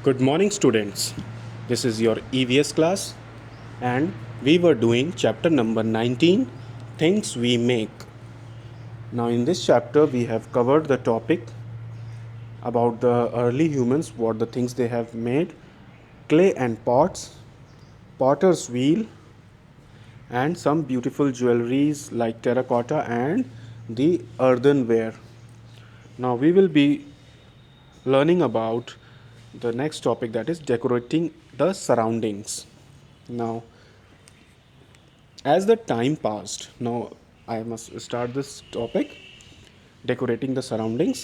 Good morning, students. This is your EVS class, and we were doing chapter number 19 Things We Make. Now, in this chapter, we have covered the topic about the early humans, what the things they have made, clay and pots, potter's wheel, and some beautiful jewelries like terracotta and the earthenware. Now, we will be learning about the next topic, that is decorating the surroundings. Now, as the time passed, now I must start this topic, decorating the surroundings.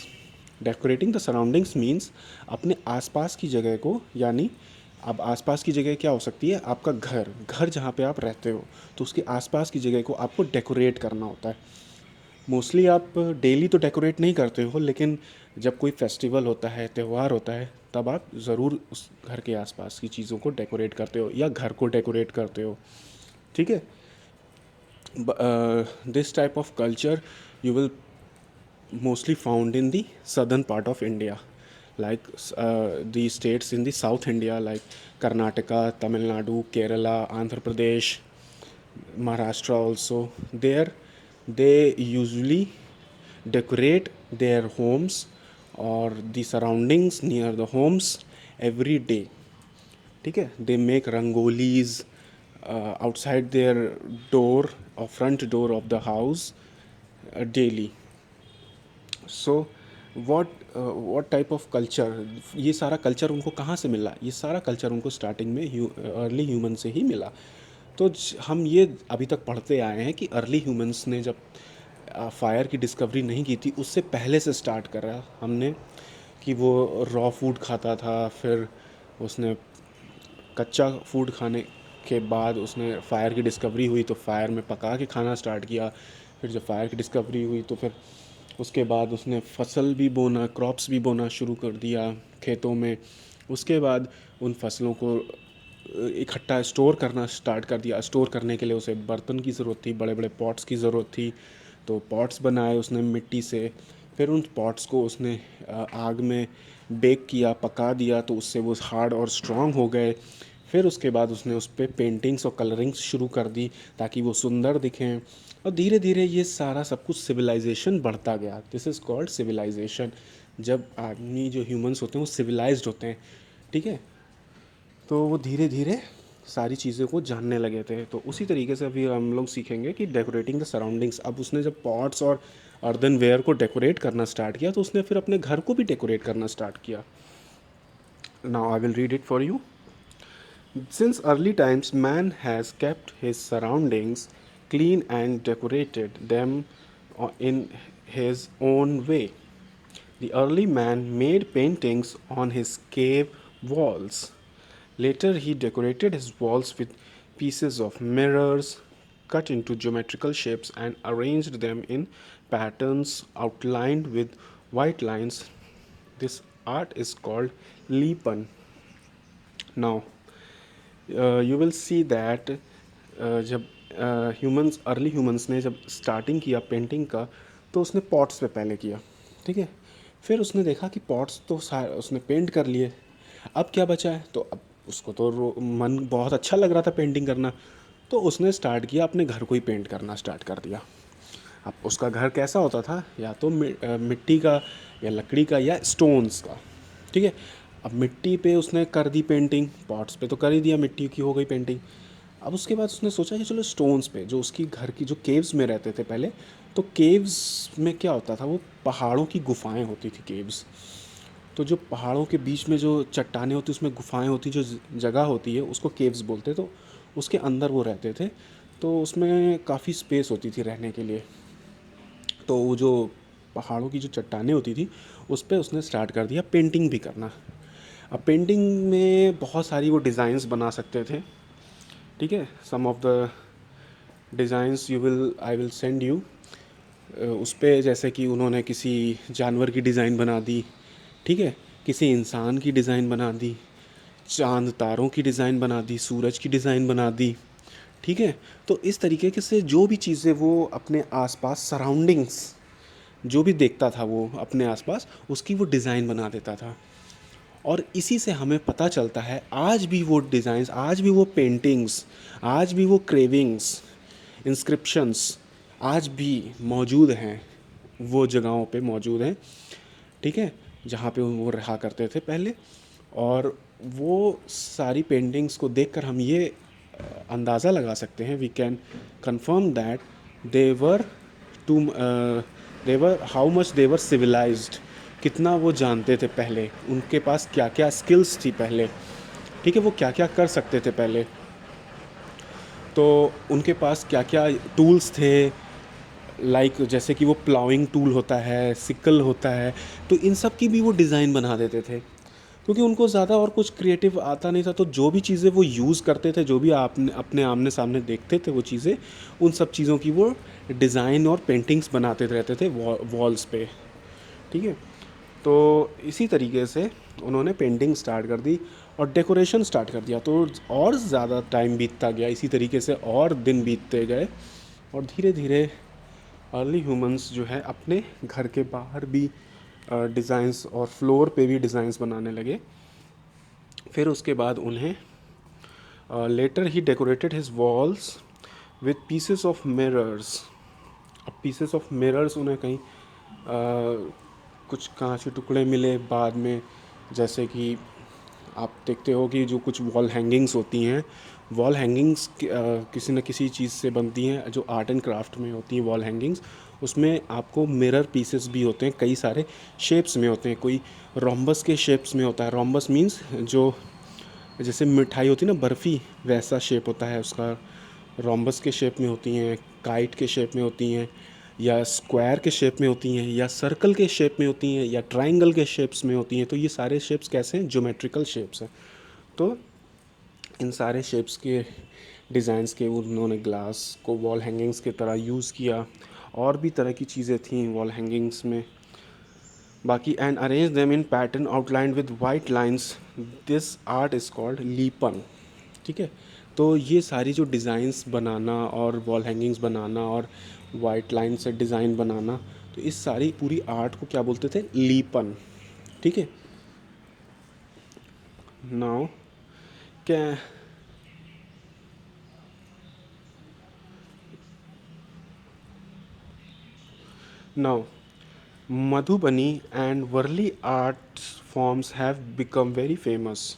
Decorating the surroundings means अपने आसपास की जगह को, यानी अब आसपास की जगह क्या हो सकती है, आपका घर घर जहाँ पे आप रहते हो, तो उसके आसपास की जगह को आपको डेकोरेट करना होता है. मोस्टली आप डेली तो डेकोरेट नहीं करते हो, लेकिन जब कोई फेस्टिवल होता है, त्यौहार होता है, तब आप ज़रूर उस घर के आसपास की चीज़ों को डेकोरेट करते हो या घर को डेकोरेट करते हो. ठीक है. This type of culture you will mostly found in the southern part of India, like the states in the South India like Karnataka, Tamil Nadu, Kerala, Andhra Pradesh, Maharashtra also. There they usually decorate their homes or the surroundings near the homes every day. ठीक है. They make rangolis outside their door or front door of the house daily. So what type of culture, ये सारा culture उनको कहाँ से मिला, ये सारा कल्चर उनको स्टार्टिंग में अर्ली ह्यूमन से ही मिला. तो हम ये अभी तक पढ़ते आए हैं कि अर्ली ह्यूमंस ने जब फायर की डिस्कवरी नहीं की थी, उससे पहले से स्टार्ट करा हमने कि वो रॉ फूड खाता था, फिर उसने कच्चा फूड खाने के बाद उसने फ़ायर की डिस्कवरी हुई तो फायर में पका के खाना स्टार्ट किया. फिर जब फायर की डिस्कवरी हुई तो फिर उसके बाद उसने फसल भी बोना, क्रॉप्स भी बोना शुरू कर दिया खेतों में. उसके बाद उन फसलों को इकट्ठा स्टोर करना स्टार्ट कर दिया. स्टोर करने के लिए उसे बर्तन की ज़रूरत थी, बड़े बड़े पॉट्स की ज़रूरत थी. तो पॉट्स बनाए उसने मिट्टी से. फिर उन पॉट्स को उसने आग में बेक किया, पका दिया, तो उससे वो हार्ड और स्ट्रॉन्ग हो गए. फिर उसके बाद उसने उस पर पेंटिंग्स और कलरिंग्स शुरू कर दी ताकि वो सुंदर दिखें. और धीरे धीरे ये सारा सब कुछ सिविलाइजेशन बढ़ता गया. This is called civilization. जब आदमी जो ह्यूमंस होते हैं वो सिविलाइज्ड होते हैं, ठीक है, तो वो धीरे धीरे सारी चीज़ों को जानने लगे थे. तो उसी तरीके से अभी हम लोग सीखेंगे कि डेकोरेटिंग द सराउंडिंग्स. अब उसने जब पॉट्स और अर्दनवेयर को डेकोरेट करना स्टार्ट किया तो उसने फिर अपने घर को भी डेकोरेट करना स्टार्ट किया. Now I will read it for you. Since early times, man has kept his surroundings clean and decorated them in his own way. The early man made paintings on his cave walls. Later, he decorated his walls with pieces of mirrors cut into geometrical shapes and arranged them in patterns outlined with white lines. This art is called Lipan. Now, you will see that जब humans early humans ने जब starting किया painting का, तो उसने pots पे पहले किया. ठीक है. फिर उसने देखा कि पॉट्स तो उसने पेंट कर लिए, अब क्या बचा है. तो अब उसको तो मन बहुत अच्छा लग रहा था पेंटिंग करना, तो उसने स्टार्ट किया अपने घर को ही पेंट करना स्टार्ट कर दिया. अब उसका घर कैसा होता था, या तो मिट्टी का या लकड़ी का या स्टोन्स का. ठीक है. अब मिट्टी पे उसने कर दी पेंटिंग, पॉट्स पे तो कर ही दिया, मिट्टी की हो गई पेंटिंग. अब उसके बाद उसने सोचा कि चलो स्टोन्स पे, जो उसकी घर की जो केव्स में रहते थे पहले, तो केव्स में क्या होता था, वो पहाड़ों की गुफाएं होती थी केव्स. तो जो पहाड़ों के बीच में जो चट्टानें होती उसमें गुफाएं होती, जो जगह होती है उसको केव्स बोलते. तो उसके अंदर वो रहते थे, तो उसमें काफ़ी स्पेस होती थी रहने के लिए. तो वो जो पहाड़ों की जो चट्टानें होती थी उस पर उसने स्टार्ट कर दिया पेंटिंग भी करना. अब पेंटिंग में बहुत सारी वो डिज़ाइंस बना सकते थे. ठीक है. Some of the designs I will send you. उस पर जैसे कि उन्होंने किसी जानवर की डिज़ाइन बना दी, ठीक है, किसी इंसान की डिज़ाइन बना दी, चांद तारों की डिज़ाइन बना दी, सूरज की डिज़ाइन बना दी. ठीक है. तो इस तरीके से जो भी चीज़ें वो अपने आसपास सराउंडिंग्स जो भी देखता था वो अपने आसपास, उसकी वो डिज़ाइन बना देता था. और इसी से हमें पता चलता है आज भी वो डिज़ाइंस, आज भी वो पेंटिंग्स, आज भी वो क्रेविंग्स, इंस्क्रिप्शंस आज भी मौजूद हैं, वो जगहों पे मौजूद हैं, ठीक है, जहाँ पे वो रहा करते थे पहले। और वो सारी पेंटिंग्स को देखकर हम ये अंदाज़ा लगा सकते हैं, we can confirm that they were to they were how much they were civilized, कितना वो जानते थे पहले, उनके पास क्या क्या स्किल्स थी पहले, ठीक है, वो क्या क्या कर सकते थे पहले, तो उनके पास क्या क्या टूल्स थे, लाइक जैसे कि वो प्लाउइंग टूल होता है, सिकल होता है, तो इन सब की भी वो डिज़ाइन बना देते थे, क्योंकि उनको ज़्यादा और कुछ क्रिएटिव आता नहीं था। तो जो भी चीज़ें वो यूज़ करते थे, जो भी आपने अपने आमने सामने देखते थे वो चीज़ें, उन सब चीज़ों की वो डिज़ाइन और पेंटिंग्स बनाते रहते थे वॉल्स पे, ठीक है। तो इसी तरीके से उन्होंने पेंटिंग स्टार्ट कर दी और डेकोरेशन स्टार्ट कर दिया, तो और ज़्यादा टाइम बीतता गया, इसी तरीके से और दिन बीतते गए, और धीरे धीरे अर्ली ह्यूमंस जो है अपने घर के बाहर भी डिज़ाइंस और फ्लोर पे भी डिज़ाइंस बनाने लगे। फिर उसके बाद उन्हें लेटर ही decorated his walls with pieces of mirrors. अब पीसेस ऑफ मिरर्स उन्हें कहीं कुछ कांच के टुकड़े मिले बाद में, जैसे कि आप देखते हो कि जो कुछ वॉल हैंगिंग्स होती हैं, वॉल हैंगिंग्स किसी न किसी चीज़ से बनती हैं, जो आर्ट एंड क्राफ्ट में होती हैं वॉल हैंगिंग्स, उसमें आपको मिरर पीसेस भी होते हैं, कई सारे शेप्स में होते हैं, कोई रोम्बस के शेप्स में होता है, रोम्बस मीन्स जो जैसे मिठाई होती है ना बर्फ़ी, वैसा शेप होता है उसका, रोम्बस के शेप में होती हैं, काइट के शेप में होती हैं, या स्क्वायर के शेप में होती हैं, या सर्कल के शेप में होती हैं, या ट्रायंगल के शेप्स में होती हैं। तो ये सारे शेप्स कैसे हैं? ज्योमेट्रिकल शेप्स हैं। तो इन सारे शेप्स के डिज़ाइंस के उन्होंने ग्लास को वॉल हैंगिंग्स की तरह यूज़ किया, और भी तरह की चीज़ें थी वॉल हैंगिंग्स में बाकी, and arrange them in pattern outlined with white lines, this art is called Lippan, ठीक है। तो ये सारी जो डिज़ाइंस बनाना और वॉल हैंगिंग्स बनाना और वाइट लाइन से डिज़ाइन बनाना, तो इस सारी पूरी आर्ट को क्या बोलते थे? लीपन, ठीक है। नाउ क्या now Madhubani and Varli art forms have become very famous.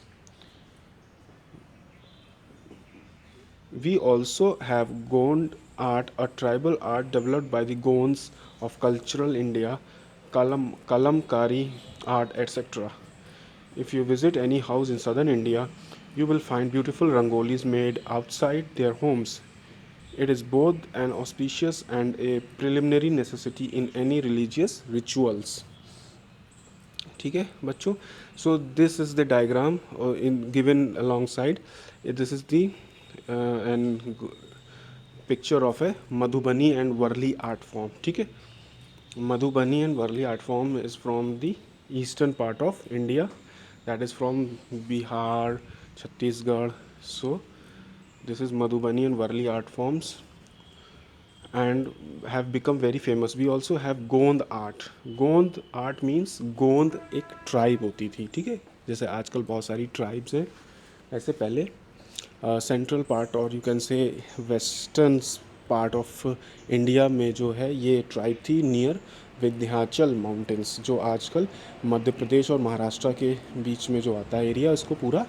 We also have Gond art, a tribal art developed by the Gonds of cultural India, Kalamkari art, etc. If you visit any house in southern India, you will find beautiful rangolis made outside their homes. It is both an auspicious and a preliminary necessity in any religious rituals. ठीक है बच्चों, so this is the diagram in given alongside, this is the an picture of a Madhubani and Warli art form, ठीक है। Madhubani and Warli art form is from the eastern part of India, that is from Bihar, Chhattisgarh. So this is Madhubani and Varli art forms and have become very famous. We also have Gond art. Gond art means गोंद एक tribe होती थी, ठीक है, जैसे आजकल बहुत सारी ट्राइब्स हैं, ऐसे पहले सेंट्रल पार्ट और you can say western part of India में जो है ये ट्राइब थी नियर विंध्याचल माउंटेन्स, जो आजकल मध्य प्रदेश और महाराष्ट्र के बीच में जो आता है एरिया, इसको पूरा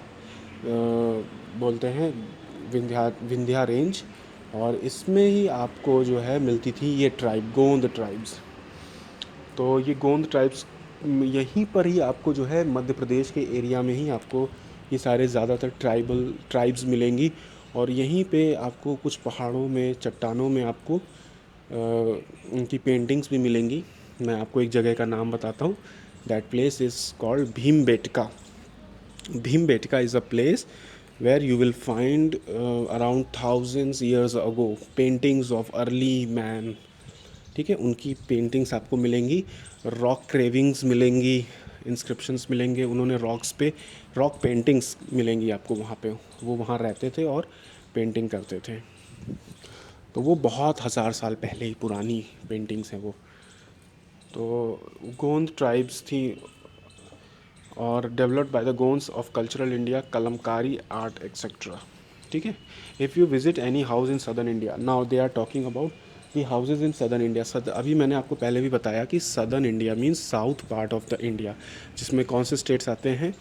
बोलते हैं विंध्या रेंज, और इसमें ही आपको जो है मिलती थी ये ट्राइब, गोंद ट्राइब्स। तो ये गोंद ट्राइब्स यहीं पर ही आपको जो है मध्य प्रदेश के एरिया में ही आपको ये सारे ज़्यादातर ट्राइब्स मिलेंगी, और यहीं पे आपको कुछ पहाड़ों में, चट्टानों में आपको उनकी पेंटिंग्स भी मिलेंगी। मैं आपको एक जगह का नाम बताता हूँ, that place is called Bhimbetka. Bhimbetka is a place where you will find around thousands years ago paintings of early man, ठीक है, उनकी पेंटिंग्स आपको मिलेंगी, रॉक क्रेविंग्स मिलेंगी, इंस्क्रिप्शंस मिलेंगे, उन्होंने रॉक्स पे रॉक पेंटिंग्स मिलेंगी आपको वहाँ पे, वो वहाँ रहते थे और पेंटिंग करते थे। तो वो बहुत हज़ार साल पहले ही पुरानी पेंटिंग्स हैं वो। तो गोंद ट्राइब्स थी, और developed by the Gonds of cultural India, Kalamkari art etcetera. ठीक है। If you visit any house in southern India, now they are talking about the houses in southern India. अभी मैंने आपको पहले भी बताया कि southern India means south part of the India, जिसमें कौन से स्टेट्स आते हैं,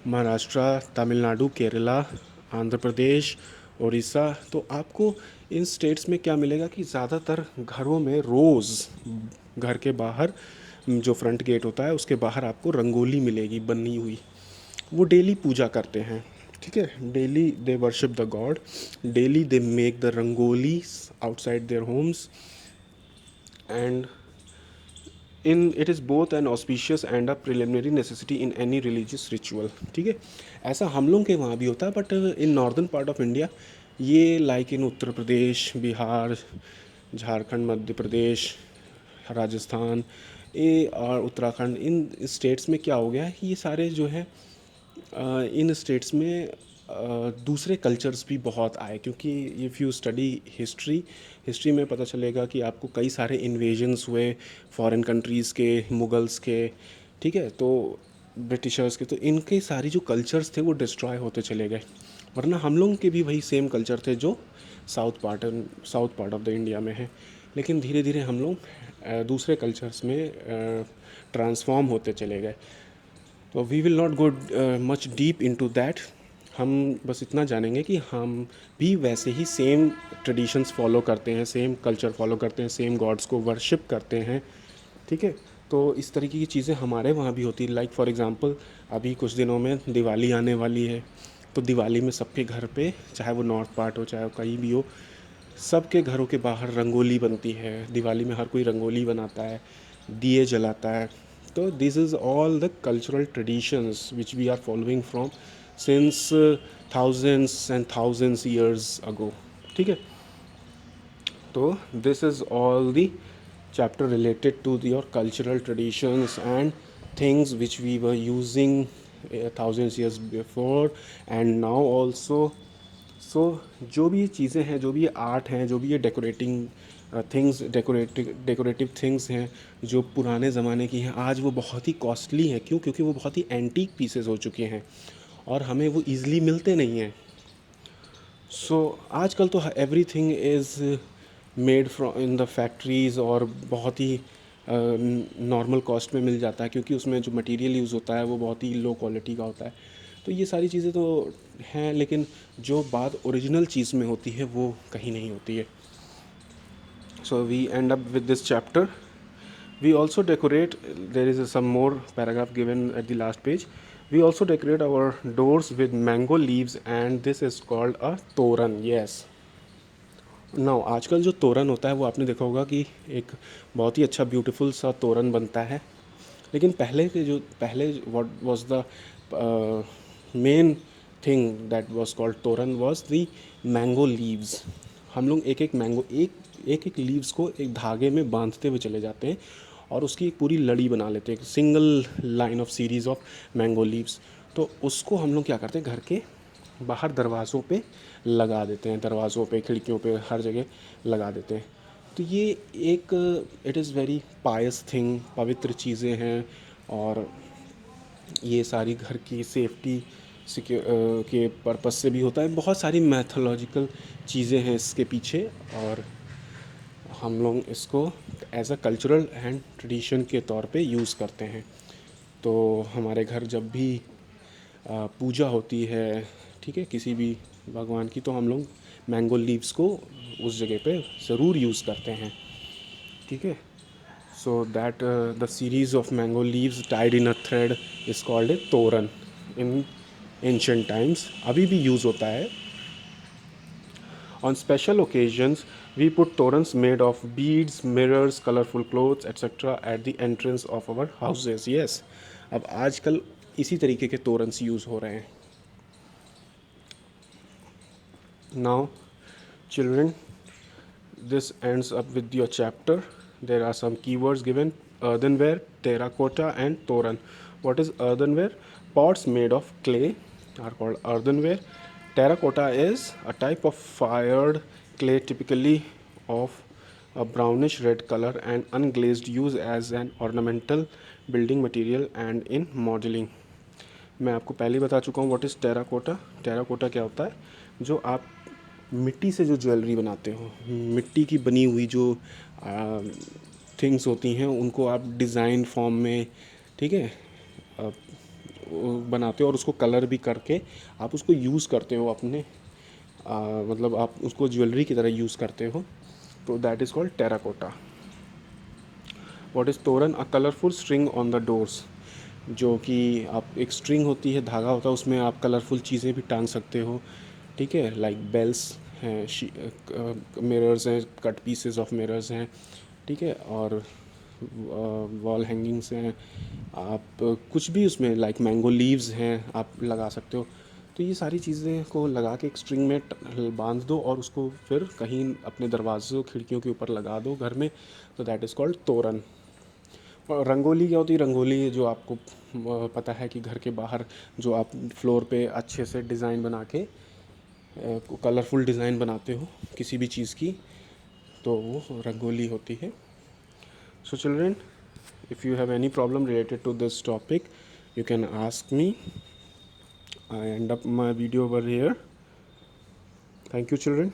महाराष्ट्र, तमिलनाडु, केरला, आंध्र प्रदेश, उड़ीसा। तो आपको इन स्टेट्स में क्या मिलेगा कि ज़्यादातर घरों में रोज़ घर के बाहर जो फ्रंट गेट होता है उसके बाहर आपको रंगोली मिलेगी बनी हुई। वो डेली पूजा करते हैं। ठीक है। Daily they worship the God, daily they make the rangoli outside their homes and in it is both N auspicious and a preliminary necessity in any religious ritual. ठीक है। ऐसा हम लोग के वहाँ भी होता है, but in northern part of India ये लाइक इन उत्तर प्रदेश, बिहार, झारखंड, मध्य प्रदेश, राजस्थान ये और उत्तराखंड, इन स्टेट्स में क्या हो गया है कि ये सारे जो है इन स्टेट्स में दूसरे कल्चर्स भी बहुत आए, क्योंकि if you study history, history में पता चलेगा कि आपको कई सारे इन्वेजन्स हुए फॉरेन कंट्रीज़ के, मुगल्स के। ठीक है। तो ब्रिटिशर्स के, तो इनके सारी जो कल्चर्स थे वो डिस्ट्रॉय होते चले गए, वरना हम लोग के भी वही सेम कल्चर थे जो south part of the India में है। लेकिन धीरे धीरे हम लोग दूसरे कल्चर्स में ट्रांसफॉर्म होते चले गए। तो we will not go much deep into that. हम बस इतना जानेंगे कि हम भी वैसे ही सेम ट्रेडिशंस फॉलो करते हैं, सेम कल्चर फॉलो करते हैं, सेम गॉड्स को वर्शिप करते हैं। ठीक है। तो इस तरीके की चीज़ें हमारे वहाँ भी होती है। लाइक फॉर एग्ज़ाम्पल अभी कुछ दिनों में दिवाली आने वाली है, तो दिवाली में सबके घर पे, चाहे वो नॉर्थ पार्ट हो चाहे वो कहीं भी हो, सबके घरों के बाहर रंगोली बनती है। दिवाली में हर कोई रंगोली बनाता है, दिए जलाता है। तो this is all the cultural traditions which we are following from since thousands and thousands years ago. ठीक है। तो this is all the chapter related to your cultural traditions and things which we were using thousands years before and now also. सो जो भी ये चीज़ें हैं, जो भी ये आर्ट हैं, जो भी ये डेकोरेटिंग थिंग्स, डेकोरेटिव थिंग्स हैं जो पुराने ज़माने की हैं, आज वो बहुत ही कॉस्टली हैं। क्यों? क्योंकि वो बहुत ही एंटीक पीसेस हो चुके हैं और हमें वो ईज़िली मिलते नहीं हैं। सो आजकल तो everything is made from in the factories और बहुत ही नॉर्मल कॉस्ट में मिल जाता है, क्योंकि उसमें जो मटेरियल यूज़ होता है वो बहुत ही लो क्वालिटी का होता है। तो ये सारी चीज़ें तो हैं, लेकिन जो बात ओरिजिनल चीज़ में होती है वो कहीं नहीं होती है। So we end up with this chapter. We also decorate, there is some more paragraph given at the last page. We also decorate our doors with mango leaves and this is called a toran. Yes. Now आजकल जो तोरण होता है वो आपने देखा होगा कि एक बहुत ही अच्छा ब्यूटीफुल सा तोरण बनता है। लेकिन पहले what was the main thing that was called तोरण वाज द मैंगो लीव्स। हम लोग एक एक लीव्स को एक धागे में बांधते हुए चले जाते हैं और उसकी एक पूरी लड़ी बना लेते हैं, एक single line of series of mango leaves. तो उसको हम लोग क्या करते हैं, घर के बाहर दरवाज़ों पे लगा देते हैं, दरवाज़ों पे, खिड़कियों पे, हर जगह लगा देते हैं। तो ये एक it is very Payas thing, पवित्र चीज़ें हैं और ये सारी घर की सेफ्टी के पर्पस से भी होता है। बहुत सारी मैथोलॉजिकल चीज़ें हैं इसके पीछे और हम लोग इसको as a cultural and tradition के तौर पे यूज़ करते हैं। तो हमारे घर जब भी पूजा होती है, ठीक है, किसी भी भगवान की, तो हम लोग मैंगो लीव्स को उस जगह पे ज़रूर यूज़ करते हैं। ठीक है। So that the series of mango leaves tied in a thread is called a तोरन इन एंशिएंट टाइम्स। अभी भी यूज़ होता है। On special occasions, we put torans made of beads, mirrors, colorful clothes, etc. at the entrance of our houses. Yes, अब आजकल इसी तरीके के तोरन्स यूज़ हो रहे हैं। Now, children, this ends up with your chapter. There are some keywords given: earthenware, terracotta, and toran. What is earthenware? Pots made of clay are called earthenware. Terracotta is a type of fired clay, typically of a brownish red color and unglazed, used as an ornamental building material and in modeling. मैं आपको पहले ही बता चुका हूँ what is terracotta. Terracotta क्या होता है, जो आप मिट्टी से जो ज्वेलरी बनाते हो, मिट्टी की बनी हुई जो थिंग्स होती हैं, उनको आप डिज़ाइन फॉर्म में, ठीक है, आप वो बनाते हो और उसको कलर भी करके आप उसको यूज़ करते हो अपने मतलब आप उसको ज्वेलरी की तरह यूज़ करते हो, तो that is called terracotta. What is toran, a colourful string on the doors, जो कि आप एक स्ट्रिंग होती है, धागा होता है, उसमें आप कलरफुल चीज़ें भी टांग सकते हो, ठीक है, लाइक बेल्स हैं, मिरर्स हैं, कट पीसेस ऑफ मिरर्स हैं, ठीक है, और वॉल हैंगिंग्स हैं, आप कुछ भी उसमें लाइक मैंगो लीव्स हैं आप लगा सकते हो। तो ये सारी चीज़ें को लगा के एक स्ट्रिंग में बांध दो और उसको फिर कहीं अपने दरवाज़ों खिड़कियों के ऊपर लगा दो घर में, तो दैट इज़ कॉल्ड तोरण। और रंगोली क्या होती है, रंगोली जो आपको पता है कि घर के बाहर जो आप फ्लोर पे अच्छे से डिज़ाइन बना के कलरफुल डिज़ाइन बनाते हो किसी भी चीज़ की, तो वो रंगोली होती है। सो children, if you have any problem related to this topic, you can ask me. I end up my video over here. Thank you, children.